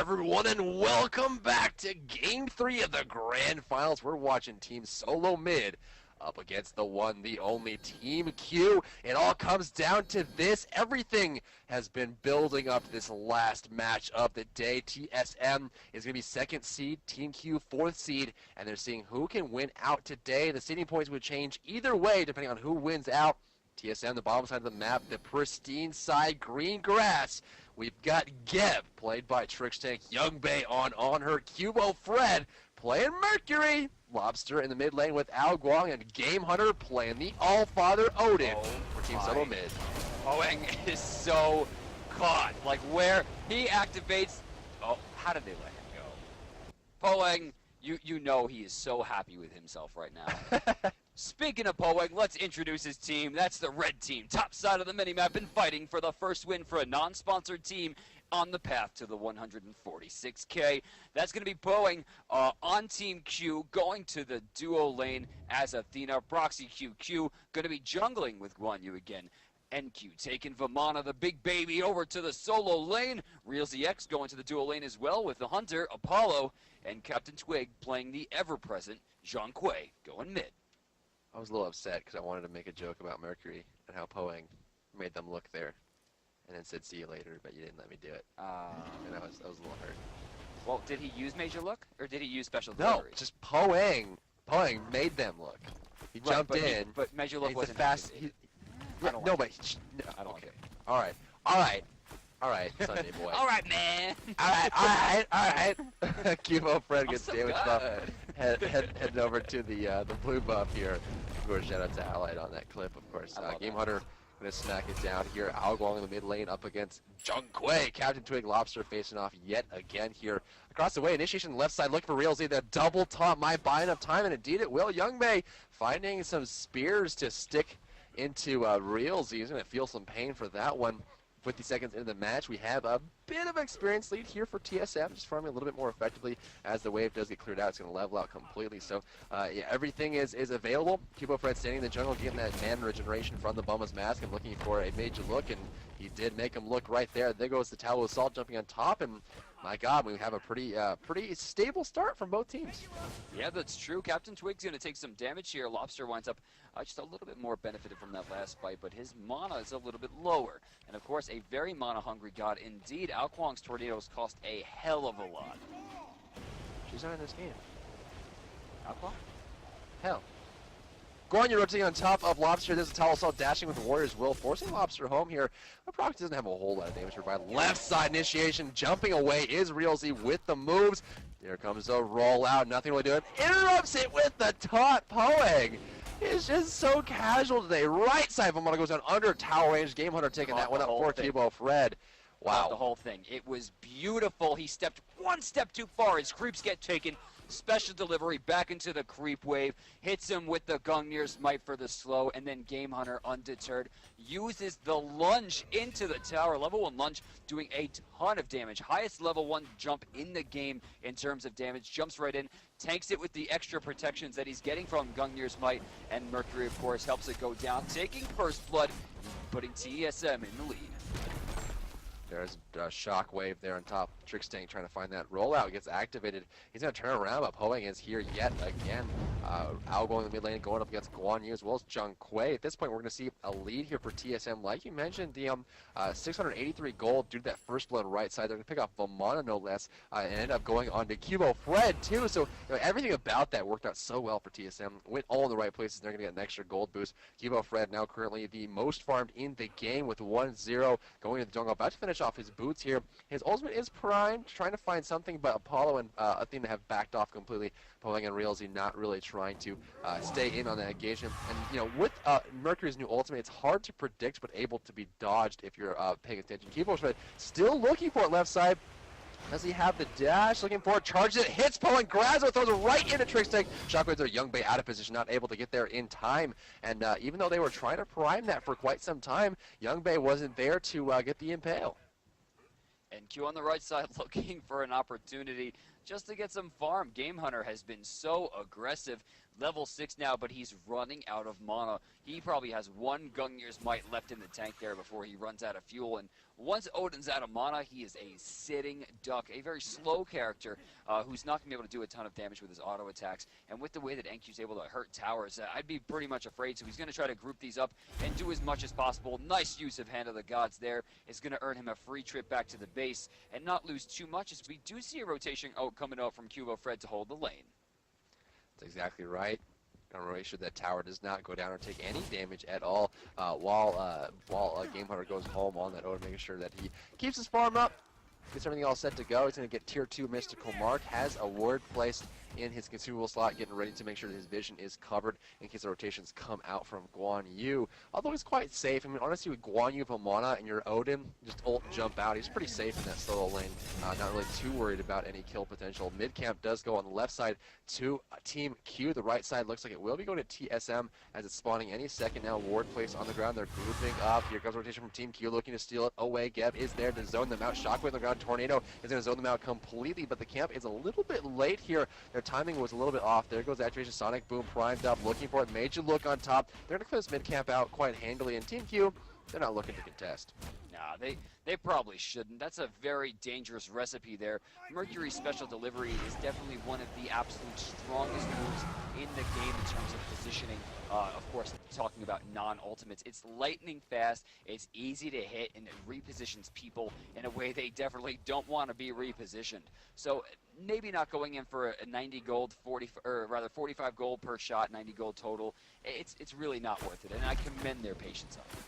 everyone, and welcome back to Game 3 of the Grand Finals. We're watching Team SoloMid up against the one, the only TeamQ. It all comes down to this. Everything has been building up to this last match of the day. TSM is going to be 2nd seed, TeamQ 4th seed, and they're seeing who can win out today. The seeding points would change either way depending on who wins out. TSM, the bottom side of the map, the pristine side, green grass. We've got Geb, played by Trickstank, Youngbei on her, Cubo Fred, playing Mercury, Lobster in the mid lane with Ao Guang, and Game Hunter playing the Allfather Odin for Team SoloMid. Poeng is so caught, like where he activates. Oh, how did they let him go? Poeng, you know he is so happy with himself right now. Speaking of Poeng, let's introduce his team. That's the red team, top side of the minimap, and fighting for the first win for a non-sponsored team on the path to the 146K. That's going to be Poeng on Team Q, going to the duo lane as Athena. Proxy QQ going to be jungling with Guan Yu again. NQ taking Vamana, the big baby, over to the solo lane. Real ZX going to the duo lane as well with the Hunter, Apollo, and Captain Twig playing the ever-present Zhang Kui going mid. I was a little upset because I wanted to make a joke about Mercury and how Poeng made them look there, and then said see you later, but you didn't let me do it. And I was a little hurt. Well, did he use Major Look, or did he use Special No, Delivery? just Poeng. Poeng made them look. He jumped in. But Major Look he's wasn't the fast. activated. Yeah, I don't no, like but it. no, I don't okay. like it. All right, Sunday boy. All right, man. all right. Cubo Fred gets so damage good. buff. Heading over to the blue buff here. Of course, shout out to Allied on that clip, of course. Game Hunter gonna smack it down here. Ao Guang in the mid lane up against Zhang Kui. Captain Twig, Lobster facing off yet again here. Across the way, initiation left side, look for Realzy. The double taunt might buy enough time, and indeed it will. Youngbei finding some spears to stick into Realzy. He's gonna feel some pain for that one. 50 seconds into the match, we have a bit of an experience lead here for TSM, just farming a little bit more effectively. As the wave does get cleared out, it's going to level out completely. So yeah, everything is available. Cubo Fred standing in the jungle, getting that mana regeneration from the Bumma's Mask and looking for a Major Look, and he did make him look right there. There goes the Tallow Assault jumping on top, and my God, we have a pretty stable start from both teams. Yeah, that's true. Captain Twig's going to take some damage here. Lobster winds up just a little bit more benefited from that last fight, but his mana is a little bit lower. And of course, a very mana-hungry god indeed. Ao Guang's tornadoes cost a hell of a lot. She's not in this game. Ao Guang? Hell. Guan Yu rotating on top of Lobster. There's a Tallow Assault dashing with the Warrior's Will, forcing Lobster home here. But Prox doesn't have a whole lot of damage to provide. Left side initiation, jumping away is Realzy with the moves. There comes a rollout, nothing really doing. Interrupts it with the taunt. Poeng is just so casual today. Right side Vamana goes down under tower range. Game Hunter taking that one up for Cubo Fred. Wow. The whole thing. It was beautiful. He stepped one step too far. His creeps get taken. Special delivery back into the creep wave. Hits him with the Gungnir's Might for the slow. And then Game Hunter, undeterred, uses the lunge into the tower. Level 1 lunge doing a ton of damage. Highest level 1 jump in the game in terms of damage. Jumps right in. Tanks it with the extra protections that he's getting from Gungnir's Might. And Mercury, of course, helps it go down. Taking first blood. Putting TSM in the lead. There's a shockwave there on top. Trickstank trying to find that rollout. Gets activated. He's going to turn around, but Poeng is here yet again. Ao going in the mid lane, going up against Guan Yu as well as Zhang Kui. At this point, we're going to see a lead here for TSM. Like you mentioned, the 683 gold due to that first blood right side. They're going to pick up Vamana no less and end up going on to Cubo Fred too. So everything about that worked out so well for TSM. Went all in the right places. They're going to get an extra gold boost. Cubo Fred now currently the most farmed in the game with 1-0 going into the jungle. About to finish off his boots here. His ultimate is primed, trying to find something, but Apollo and Athena have backed off completely. Poeng and Realzy not really trying to stay in on that engagement. And with Mercury's new ultimate, it's hard to predict, but able to be dodged if you're paying attention. Cubo Fred still looking for it left side. Does he have the dash? Looking for it, charges it, hits Poeng, grabs it, throws it right into Trickstank. Shockwaves are Youngbei out of position, not able to get there in time. And even though they were trying to prime that for quite some time, Youngbei wasn't there to get the impale. And Q on the right side looking for an opportunity just to get some farm. Game Hunter has been so aggressive. Level 6 now, but he's running out of mana. He probably has one Gungnir's Might left in the tank there before he runs out of fuel. And Once Odin's out of mana, he is a sitting duck, a very slow character who's not going to be able to do a ton of damage with his auto attacks. And with the way that NQ's able to hurt towers, I'd be pretty much afraid. So he's going to try to group these up and do as much as possible. Nice use of Hand of the Gods there. Is going to earn him a free trip back to the base and not lose too much, as we do see a rotation coming out from Cubo Fred to hold the lane. That's exactly right. Gonna make sure that tower does not go down or take any damage at all while Game Hunter goes home on that Odin, making sure that he keeps his farm up, gets everything all set to go. He's going to get tier 2 Mystical Mark, has a ward placed in his consumable slot, getting ready to make sure that his vision is covered in case the rotations come out from Guan Yu. Although he's quite safe. I mean, honestly, with Guan Yu with mana and your Odin, just ult jump out. He's pretty safe in that solo lane. Not really too worried about any kill potential. Mid camp does go on the left side to Team Q. The right side looks like it will be going to TSM as it's spawning any second now. Ward placed on the ground. They're grouping up. Here comes rotation from Team Q looking to steal it away. Geb is there to zone them out. Shockwave on the ground. Tornado is going to zone them out completely, but the camp is a little bit late here. Their timing was a little bit off. There goes Activation. Sonic Boom primed up, looking for it. Major look on top. They're going to clear this mid camp out quite handily, and Team Q, they're not looking to contest. Nah, they probably shouldn't. That's a very dangerous recipe there. Mercury's special delivery is definitely one of the absolute strongest moves in the game in terms of positioning. Of course, talking about non-ultimates. It's lightning fast, it's easy to hit, and it repositions people in a way they definitely don't want to be repositioned. So maybe not going in for a 90 gold, 45 gold per shot, 90 gold total. It's really not worth it, and I commend their patience on it.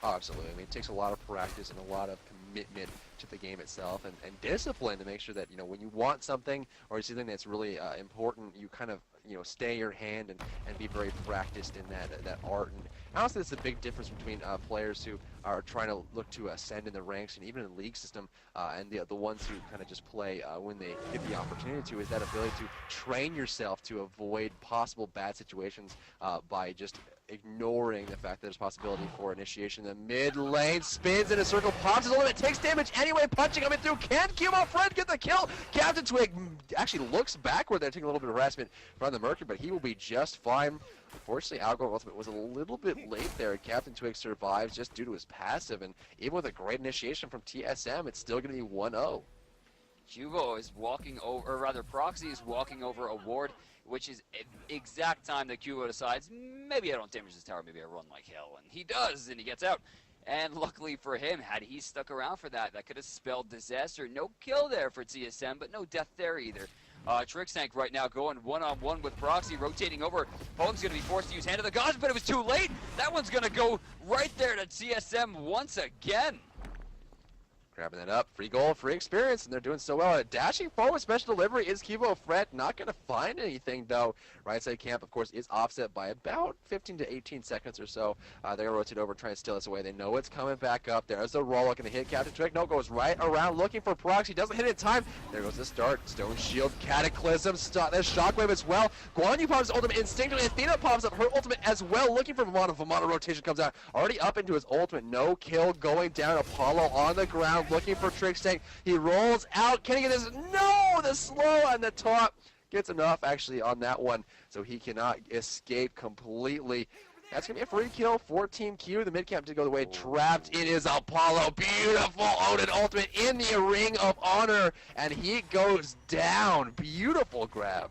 Oh, absolutely. I mean, it takes a lot of practice and a lot of commitment to the game itself and discipline to make sure that, you know, when you want something or you see something that's really important, you kind of, you know, stay your hand and be very practiced in that art. And honestly, it's a big difference between players who are trying to look to ascend in the ranks and even in the league system and the ones who kind of just play when they get the opportunity to, is that ability to train yourself to avoid possible bad situations by just ignoring the fact that there's possibility for initiation. The mid lane spins in a circle, pops his ultimate, takes damage anyway, punching him in through. Can Cubo Fred get the kill? Captain Twig actually looks backward there, taking a little bit of harassment from the Mercury, but he will be just fine. Unfortunately, Algor Ultimate was a little bit late there, and Captain Twig survives just due to his passive, and even with a great initiation from TSM, it's still going to be 1-0. Cubo is walking over, or rather Proxy is walking over a ward, which is exact time that Cubo decides, maybe I don't damage this tower, maybe I run like hell, and he does, and he gets out. And luckily for him, had he stuck around for that, that could have spelled disaster. No kill there for TSM, but no death there either. Trickstank right now going one-on-one with Proxy, rotating over. Poem's going to be forced to use Hand of the Gods, but it was too late. That one's going to go right there to TSM once again. Grabbing that up, free goal, free experience, and they're doing so well. Dashing forward, special delivery is Cubo Fred. Not going to find anything, though. Right side camp, of course, is offset by about 15 to 18 seconds or so. They're going to rotate over, try and steal this away. They know it's coming back up. There's the roll, looking to hit Captain Twig. No, goes right around, looking for Proxy. Doesn't hit in time. There goes the start. Stone Shield, Cataclysm, there's Shockwave as well. Guan Yu pops his ultimate instinctively. Athena pops up her ultimate as well, looking for Vamana. Vamana rotation comes out. Already up into his ultimate. No kill going down. Apollo on the ground, looking for Trickstank. He rolls out. Can he get this? No! The slow on the top gets enough actually on that one, so he cannot escape completely. That's going to be a free kill for Team Q. The mid camp did go the way. Trapped in is Apollo. Beautiful Odin ultimate in the Ring of Honor, and he goes down. Beautiful grab.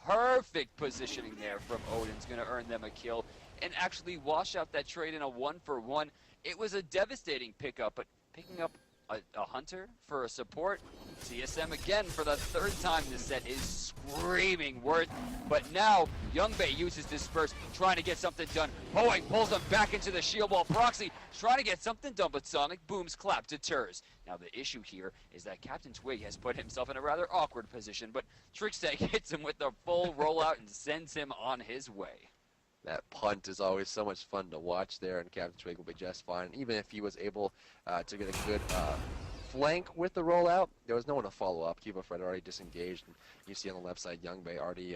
Perfect positioning there from Odin's going to earn them a kill and actually wash out that trade in a 1-for-1. It was a devastating pickup, but picking up a hunter for a support, TSM again for the third time this set is screaming worth. But now Youngbei uses Disperse, trying to get something done. Poing pulls them back into the shield wall. Proxy trying to get something done, but Sonic Boom's clap deters. Now the issue here is that Captain Twig has put himself in a rather awkward position, but Trickstank hits him with the full rollout and sends him on his way. That punt is always so much fun to watch there, and Captain Twig will be just fine. Even if he was able to get a good flank with the rollout, there was no one to follow up. Cubo Fred already disengaged, and you see on the left side Youngbei already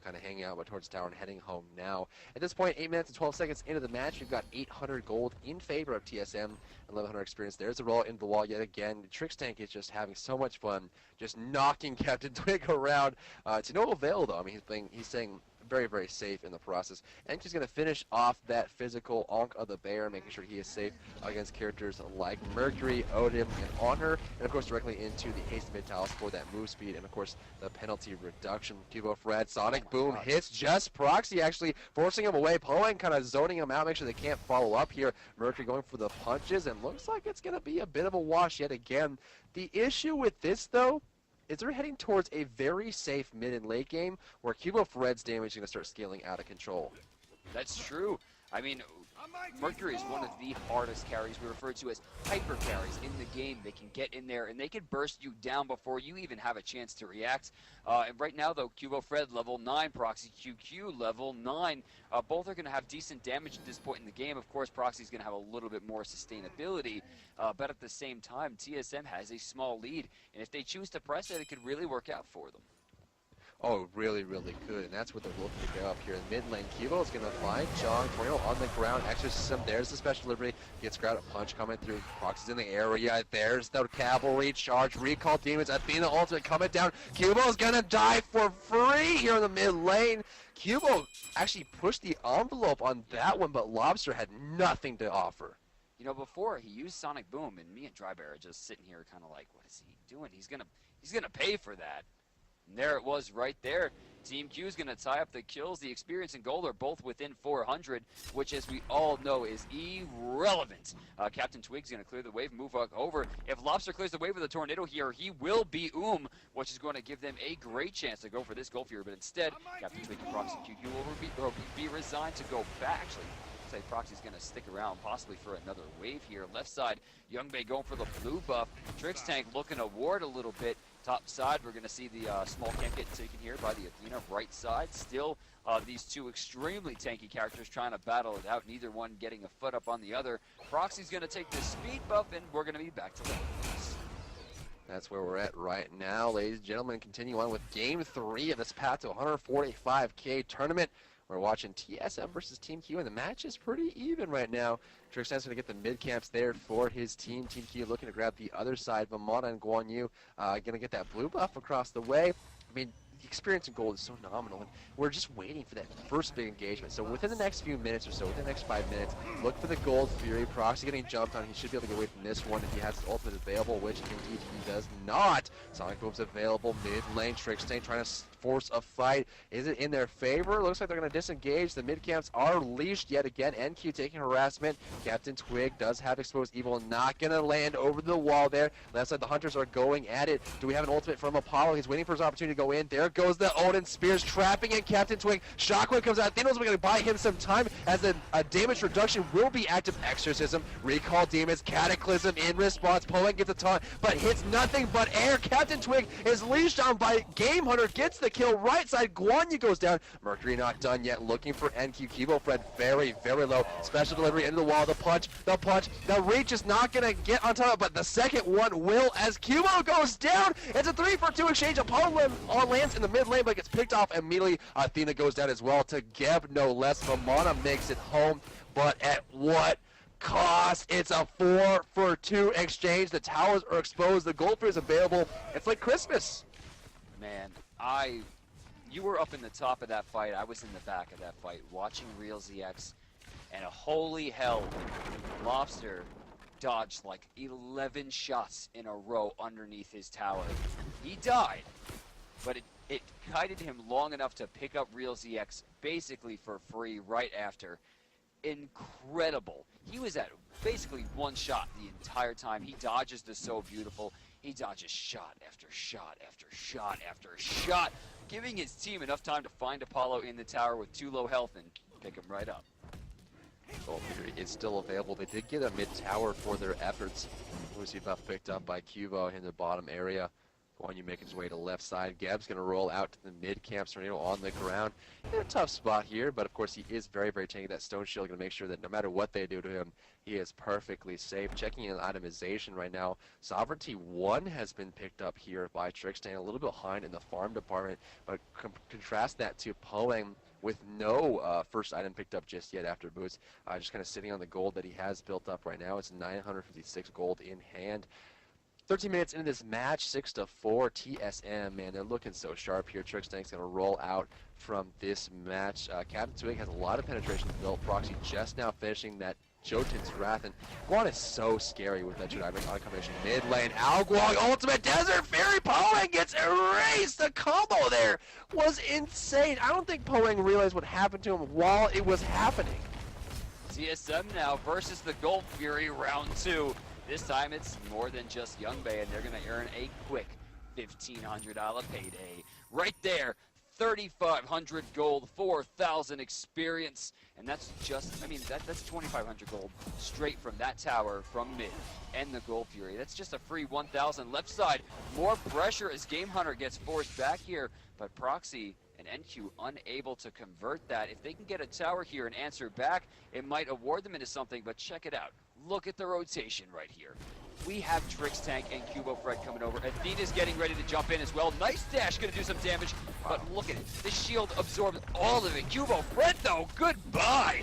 kind of hanging out towards the tower and heading home now. At this point, 8 minutes and 12 seconds into the match, we've got 800 gold in favor of TSM, 1100 experience. There's the roll into the wall yet again. Trickstank is just having so much fun, just knocking Captain Twig around to no avail, though. I mean, he's saying very, very safe in the process. And she's going to finish off that physical Onk of the Bear, making sure he is safe against characters like Mercury, Odin, and Honor, and of course directly into the haste mid-talus for that move speed, and of course the penalty reduction. Cubo Fred, Sonic Boom hits just Proxy, actually forcing him away. Poeng kind of zoning him out, make sure they can't follow up here. Mercury going for the punches, and looks like it's going to be a bit of a wash yet again. The issue with this, though, is they're heading towards a very safe mid and late game where Cubo Fred's damage is going to start scaling out of control. That's true. I mean, Mercury is one of the hardest carries. We refer to as hyper carries in the game. They can get in there and they can burst you down before you even have a chance to react. And right now, though, Cubo Fred level 9, Proxy QQ level 9. Both are going to have decent damage at this point in the game. Of course, Proxy's going to have a little bit more sustainability, but at the same time, TSM has a small lead, and if they choose to press it, it could really work out for them. Oh, really, really good, and that's what they're looking to go up here. In mid lane, Cubo is going to find Chong, Tornado on the ground, Exorcism, there's the special delivery, gets grabbed, a punch coming through, Proxy's in the area, there's the cavalry charge, recall demons, Athena ultimate coming down, Cubo's going to die for free here in the mid lane. Cubo actually pushed the envelope on that one, but Lobster had nothing to offer. You know, before he used Sonic Boom, and me and Drybear are just sitting here kind of like, what is he doing? He's gonna pay for that. And there it was right there. TeamQ is going to tie up the kills. The experience and gold are both within 400, which, as we all know, is irrelevant. Captain Twig's going to clear the wave, move over. If Lobster clears the wave with a tornado here, he will be which is going to give them a great chance to go for this gold here. But instead, Captain Twig and Proxy QQ will be resigned to go back. Actually, looks like Proxy's going to stick around, possibly for another wave here. Left side, Youngbay going for the blue buff. Trix Tank looking to ward a little bit. Top side, we're going to see the small camp get taken here by the Athena. Right side, still these two extremely tanky characters trying to battle it out, neither one getting a foot up on the other. Proxy's going to take the speed buff, and we're going to be back to level. That's where we're at right now, ladies and gentlemen. Continue on with Game 3 of this path to 145K tournament. We're watching TSM versus TeamQ, and the match is pretty even right now. Trixtan's going to get the mid camps there for his team. TeamQ looking to grab the other side. Vamana and Guan Yu going to get that blue buff across the way. I mean, the experience in gold is so nominal, and we're just waiting for that first big engagement. So within the next few minutes or so, within the next 5 minutes, look for the gold Fury. Proxy getting jumped on. He should be able to get away from this one if he has his ultimate available, which indeed he does not. Sonic Boom's available mid lane. Trixtan trying to force a fight. Is it in their favor? Looks like they're going to disengage. The mid camps are leashed yet again. NQ taking harassment. Captain Twig does have exposed evil, not going to land over the wall there. Left side, the hunters are going at it. Do we have an ultimate from Apollo? He's waiting for his opportunity to go in. There goes the Odin Spears, trapping in Captain Twig. Shockwave comes out. Thanos is going to buy him some time as a damage reduction will be active. Exorcism, recall demons, Cataclysm in response. Poeng gets a taunt, but hits nothing but air. Captain Twig is leashed on by Game Hunter, gets the kill. Right side, Guan Yu goes down. Mercury not done yet, looking for NQ. Cubo Fred very, very low. Special delivery into the wall. The punch. The reach is not going to get on top, but the second one will as Cubo goes down. It's a 3-for-2 exchange. Apollo lands in the mid lane, but gets picked off immediately. Athena goes down as well to Geb, no less. Vamana makes it home, but at what cost? It's a 4-for-2 exchange. The towers are exposed. The gold is available. It's like Christmas. Man, you were up in the top of that fight. I was in the back of that fight watching Real ZX, and holy hell, Lobster dodged like 11 shots in a row underneath his tower. He died, but it guided him long enough to pick up Real ZX basically for free right after. Incredible. He was at basically one shot the entire time. He dodges the So Beautiful. He dodges shot after shot after shot after shot, giving his team enough time to find Apollo in the tower with 2 low health and pick him right up. Gold Fury is still available. They did get a mid tower for their efforts. Lucy buff picked up by Cubo in the bottom area. Guan Yu making his way to left side. Gab's going to roll out to the mid camp. Tornado on the ground. In a tough spot here, but of course he is very, very tanky. That Stone Shield going to make sure that no matter what they do to him, he is perfectly safe. Checking in itemization right now. Sovereignty 1 has been picked up here by Trixtan, a little bit behind in the farm department, but contrast that to Poeng with no first item picked up just yet after boots. Just kind of sitting on the gold that he has built up right now. It's 956 gold in hand. 13 minutes into this match, 6-4 TSM, man, they're looking so sharp here. Trickstank's going to roll out from this match. Captain Twig has a lot of penetration built. Proxy just now finishing that Jotun's Wrath, and Guan is so scary with that Jedi on combination. Mid lane, Guan, ultimate Desert Fury, Poeng gets erased! The combo there was insane. I don't think Poeng realized what happened to him while it was happening. TSM now versus the Gold Fury round 2. This time it's more than just Youngbei, and they're going to earn a quick $1,500 payday. Right there, 3,500 gold, 4,000 experience, and that's just, I mean, that's 2,500 gold straight from that tower from mid and the Gold Fury. That's just a free 1,000. Left side, more pressure as Game Hunter gets forced back here, but Proxy and NQ unable to convert that. If they can get a tower here and answer back, it might award them into something, but check it out. Look at the rotation right here. We have Trickstank and Cubo Fred coming over. Athena's getting ready to jump in as well. Nice dash, gonna do some damage, but look at it. The shield absorbs all of it. Cubo Fred though, goodbye.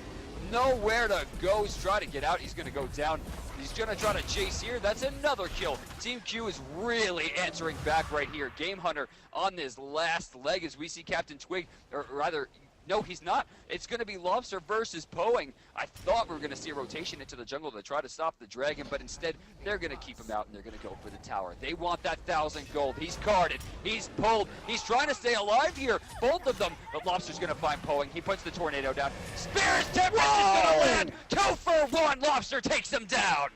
Nowhere to go. He's trying to get out. He's gonna go down. He's gonna try to chase here. That's another kill. TeamQ is really answering back right here. Game Hunter on this last leg as we see Captain Twig, or rather, no, he's not. It's going to be Lobster versus Poeng. I thought we were going to see a rotation into the jungle to try to stop the dragon, but instead they're going to keep him out and they're going to go for the tower. They want that 1,000 gold. He's carded. He's pulled. He's trying to stay alive here. Both of them. But Lobster's going to find Poeng. He puts the tornado down. Spear's Tempest is going to land. 2 for 1. Lobster takes him down.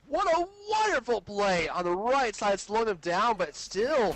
What a wonderful play on the right side, slowing them down, but still,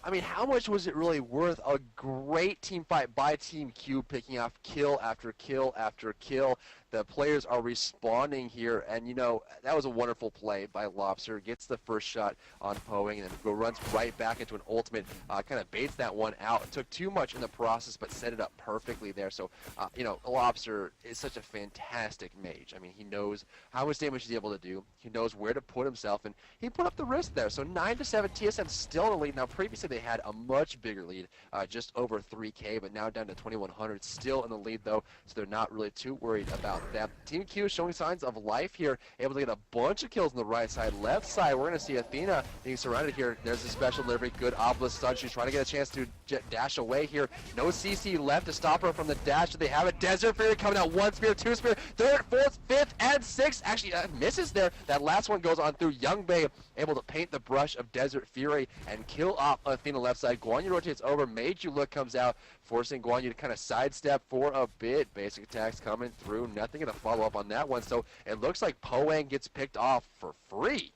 I mean, how much was it really worth? A great team fight by TeamQ, picking off kill after kill after kill. The players are responding here, and you know, that was a wonderful play by Lobster. Gets the first shot on Poeng, and then runs right back into an ultimate, kind of baits that one out. It took too much in the process, but set it up perfectly there. So, you know, Lobster is such a fantastic mage. I mean, he knows how much damage he's able to do. He knows where to put himself, and he put up the risk there. So 9-7, TSM still in the lead. Now, previously they had a much bigger lead, just over 3K, but now down to 2,100. Still in the lead, though, so they're not really too worried about that. TeamQ showing signs of life here, able to get a bunch of kills on the right side. Left side, we're going to see Athena being surrounded here. There's a special delivery, good obelisk stun. She's trying to get a chance to dash away here. No CC left to stop her from the dash. They have a Desert Fury coming out. 1 spear, 2 spear, 3rd, 4th, 5th, and 6th. Actually, misses there. That last one goes on through. Youngbei able to paint the brush of Desert Fury and kill off Athena left side. Guan Yu rotates over. Made You Look comes out, forcing Guan Yu to kind of sidestep for a bit. Basic attacks coming through. Nothing going to follow up on that one. So it looks like Poeng gets picked off for free.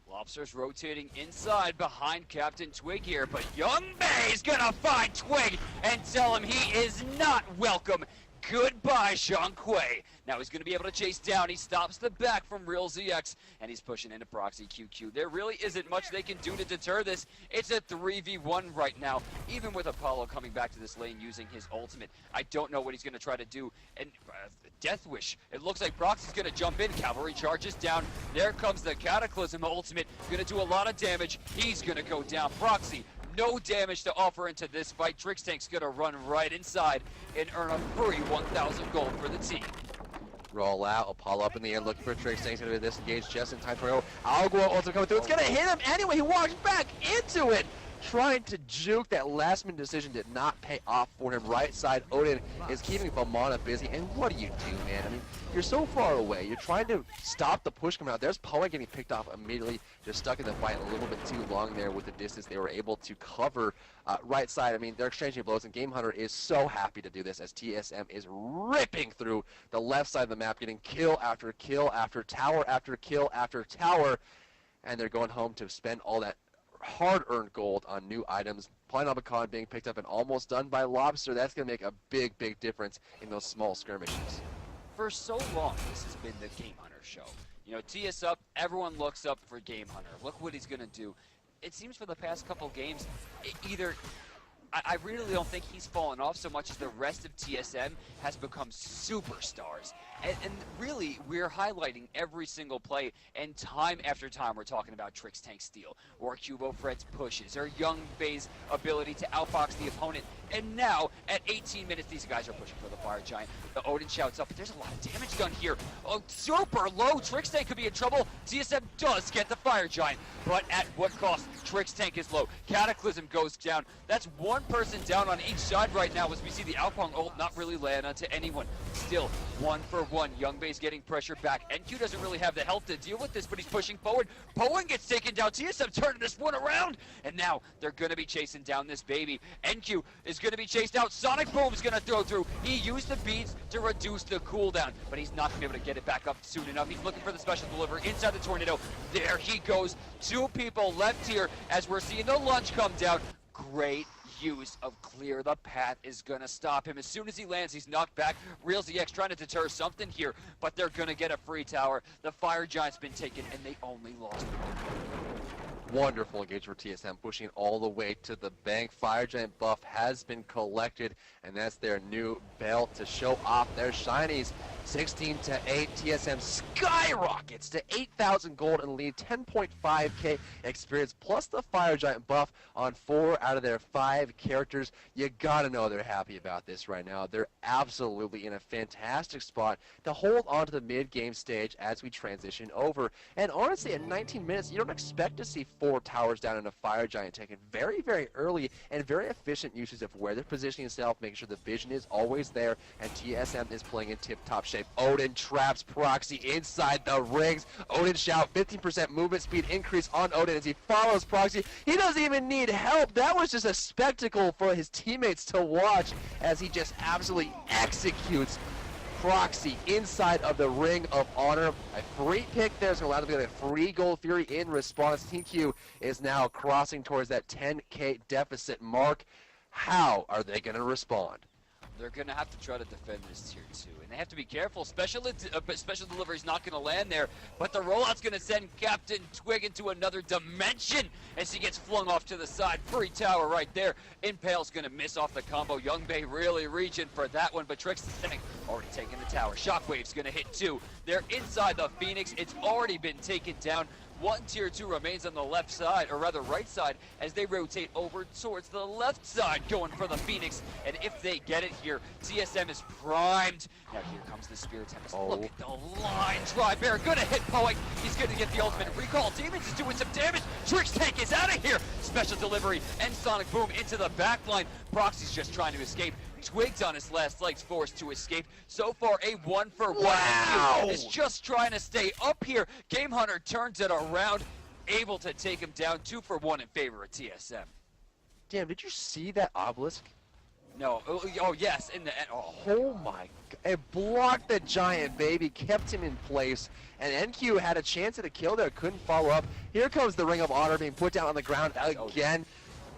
Lobster's rotating inside behind Captain Twig here, but Youngbei's gonna find Twig and tell him he is not welcome. Goodbye, Zhang Kui. Now he's going to be able to chase down. He stops the back from Real ZX, and he's pushing into Proxy QQ. There really isn't much they can do to deter this. It's a 3v1 right now, even with Apollo coming back to this lane using his ultimate. I don't know what he's going to try to do. And Death Wish, it looks like Proxy's going to jump in. Cavalry charges down. There comes the Cataclysm ultimate. Going to do a lot of damage. He's going to go down. Proxy, no damage to offer into this fight. Trickstank's gonna run right inside and earn a free 1,000 gold for the team. Roll out, Apollo up in the air looking for Trickstank's gonna be disengaged just in time for Algor also coming through. It's gonna hit him anyway. He walks back into it, trying to juke. That last minute decision did not pay off for him. Right side, Odin is keeping Vamana busy. And what do you do, man? I mean, you're so far away. You're trying to stop the push coming out. There's Poeng getting picked off immediately. Just stuck in the fight a little bit too long there with the distance. They were able to cover right side. I mean, they're exchanging blows, and Game Hunter is so happy to do this as TSM is ripping through the left side of the map, getting kill after kill after tower after kill after tower. And they're going home to spend all that hard-earned gold on new items. Plynobicon being picked up and almost done by Lobster. That's going to make a big, big difference in those small skirmishes. For so long, this has been the Game Hunter show. You know, tee us up, everyone looks up for Game Hunter. Look what he's going to do. It seems for the past couple games, either I really don't think he's fallen off so much as the rest of TSM has become superstars. And really, we're highlighting every single play, and time after time we're talking about Trix Tank steal, or Cubo Fred's pushes, or Young Bay's ability to outbox the opponent. And now, at 18 minutes, these guys are pushing for the Fire Giant. The Odin shouts up, but there's a lot of damage done here. Oh, super low. Trix Tank could be in trouble. TSM does get the Fire Giant, but at what cost? Trix Tank is low. Cataclysm goes down. That's one person down on each side right now as we see the Alpong ult not really land onto anyone. Still, 1-for-1. Young Bay's getting pressure back. NQ doesn't really have the health to deal with this, but he's pushing forward. Poen gets taken down. TSM turning this one around, and now they're going to be chasing down this baby. NQ is going to be chased out. Sonic Boom's going to throw through. He used the beads to reduce the cooldown, but he's not going to be able to get it back up soon enough. He's looking for the special delivery inside the tornado. There he goes. 2 people left here as we're seeing the lunge come down. Great use of clear the path is gonna stop him. As soon as he lands, he's knocked back. Real ZX trying to deter something here, but they're gonna get a free tower. The Fire Giant's been taken, and they only lost one. Wonderful engagement for TSM, pushing it all the way to the bank. Fire Giant buff has been collected, and that's their new belt to show off their shinies. 16-8, TSM skyrockets to 8,000 gold and lead, 10.5k experience, plus the Fire Giant buff on 4 out of their 5 characters. You gotta know they're happy about this right now. They're absolutely in a fantastic spot to hold on to the mid-game stage as we transition over. And honestly, at 19 minutes, you don't expect to see 4 towers down and a Fire Giant taken. Very, very early and very efficient usage of where they're positioning itself, making sure the vision is always there, and TSM is playing in tip-top shape. Odin traps Proxy inside the rings. Odin shout, 15% movement speed increase on Odin as he follows Proxy. He doesn't even need help. That was just a spectacle for his teammates to watch as he just absolutely executes Proxy inside of the Ring of Honor. A free pick there is going to allow them to get a free Gold Fury in response. TeamQ is now crossing towards that 10k deficit mark. How are they going to respond? They're going to have to try to defend this tier 2, and they have to be careful. Special delivery is not going to land there, but the rollout's going to send Captain Twig into another dimension as he gets flung off to the side. Free tower right there. Impale's going to miss off the combo. Young Bay really reaching for that one, but Trix Tank already taking the tower. Shockwave's going to hit 2. They're inside the Phoenix. It's already been taken down. One tier 2 remains on the left side, or rather right side, as they rotate over towards the left side, going for the Phoenix. And if they get it here, TSM is primed. Now here comes the Spirit Tempest. Oh. Look at the line drive there. Gonna hit Poet. He's gonna get the ultimate recall. Demons is doing some damage. Trix Tank is out of here. Special delivery and Sonic Boom into the back line. Proxy's just trying to escape. Twigs on his last legs, forced to escape. So far, a 1-for-1. Wow! Is just trying to stay up here. Game Hunter turns it around, able to take him down. 2-for-1 in favor of TSM. Damn, did you see that obelisk? No. Oh yes. In the end. Oh. Oh my god. It blocked the giant, baby, kept him in place, and NQ had a chance at a kill there, couldn't follow up. Here comes the Ring of Honor being put down on the ground again.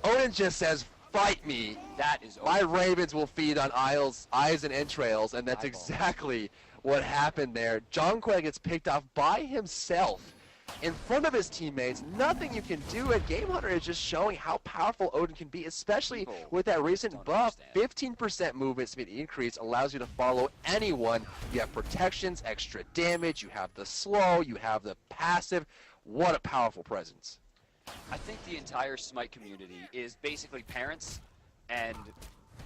Odin just says, fight me. That is My ravens will feed on eyes and entrails, and that's exactly what happened there. John Quay gets picked off by himself in front of his teammates. Nothing you can do, and Game Hunter is just showing how powerful Odin can be, especially with that recent buff. 15% movement speed increase allows you to follow anyone. You have protections, extra damage, you have the slow, you have the passive. What a powerful presence. I think the entire Smite community is basically parents, and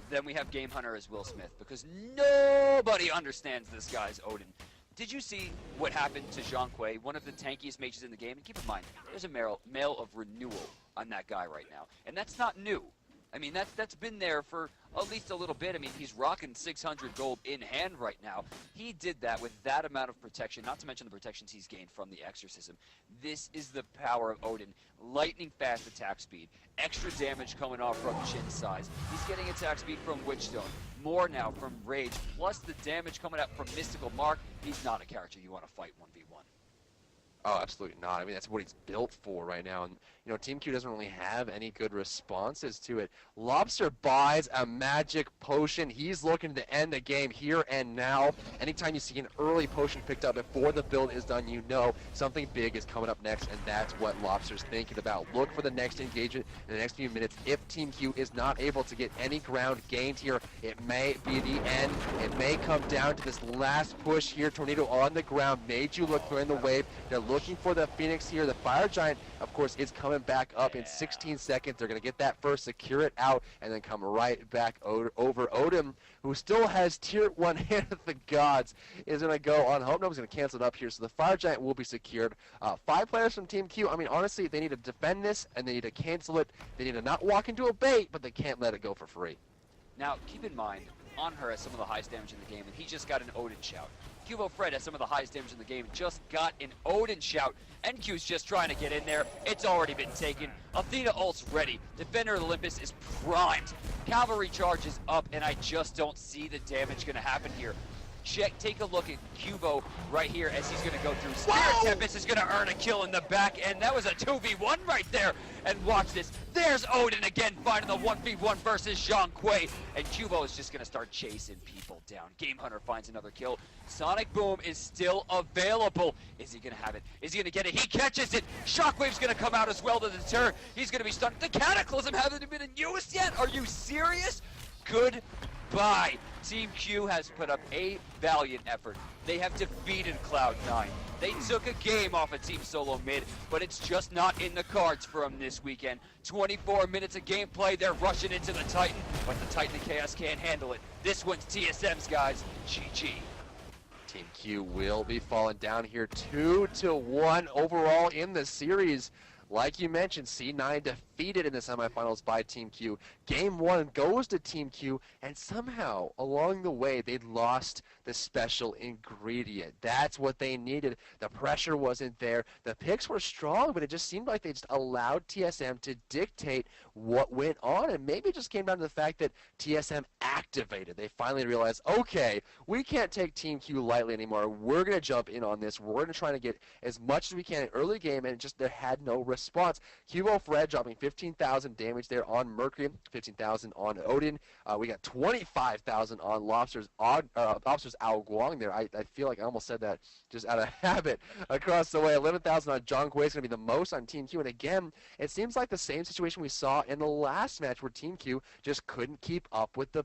then we have Game Hunter as Will Smith, because nobody understands this guy's Odin. Did you see what happened to Zhang Kui, one of the tankiest mages in the game? And keep in mind, there's a mail of renewal on that guy right now, and that's not new. I mean, that's been there for at least a little bit. I mean, he's rocking 600 gold in hand right now. He did that with that amount of protection, not to mention the protections he's gained from the exorcism. This is the power of Odin. Lightning fast attack speed, extra damage coming off from Chin size. He's getting attack speed from Witchstone, more now from Rage, plus the damage coming out from Mystical Mark. He's not a character you want to fight 1v1. Oh, absolutely not. I mean, that's what he's built for right now. And, you know, TeamQ doesn't really have any good responses to it. Lobster buys a magic potion. He's looking to end the game here and now. Anytime you see an early potion picked up before the build is done, you know something big is coming up next, and that's what Lobster's thinking about. Look for the next engagement in the next few minutes. If TeamQ is not able to get any ground gained here, it may be the end. It may come down to this last push here. Tornado on the ground made you look for in the wave. They're looking for the Phoenix here. The Fire Giant, of course, is coming back up in 16 seconds. They're going to get that first, secure it out, and then come right back over. Odin, who still has tier 1 Hand of the Gods, is going to go on home. Nobody's going to cancel it up here, so the Fire Giant will be secured. 5 players from Team Q. I mean, honestly, they need to defend this, and they need to cancel it. They need to not walk into a bait, but they can't let it go for free. Now, keep in mind, On Her has some of the highest damage in the game, and he just got an Odin shout. Cubo Fred has some of the highest damage in the game and just got an Odin shout. NQ's just trying to get in there. It's already been taken. Athena ult's ready. Defender Olympus is primed. Cavalry charges up, and I just don't see the damage going to happen here. Take a look at Cubo right here as he's going to go through. Spirit Tempest is going to earn a kill in the back end. That was a 2v1 right there. And watch this. There's Odin again finding the 1v1 versus Zhang Kui. And Cubo is just going to start chasing people down. Game Hunter finds another kill. Sonic Boom is still available. Is he going to have it? Is he going to get it? He catches it. Shockwave's going to come out as well to deter. He's going to be stunned. The Cataclysm hasn't been used yet. Are you serious? Goodbye. Team Q has put up a valiant effort. They have defeated Cloud9. They took a game off of Team SoloMid, but it's just not in the cards for them this weekend. 24 minutes of gameplay, they're rushing into the Titan, but the Titan of Chaos can't handle it. This one's TSM's, guys. GG. Team Q will be falling down here 2-1 overall in the series. Like you mentioned, C9 defeated in the semifinals by Team Q. Game 1 goes to Team Q, and somehow, along the way, they lost the special ingredient. That's what they needed. The pressure wasn't there. The picks were strong, but it just seemed like they just allowed TSM to dictate what went on, and maybe it just came down to the fact that TSM activated. They finally realized, okay, we can't take Team Q lightly anymore. We're going to jump in on this. We're going to try to get as much as we can in early game, and just there had no response. Cubo Fred dropping 15,000 damage there on Mercury, 15,000 on Odin. We got 25,000 on Lobster's Ao Guang there. I feel like I almost said that just out of habit across the way. 11,000 on Zhang Kui is going to be the most on Team Q. And again, it seems like the same situation we saw in the last match where Team Q just couldn't keep up with the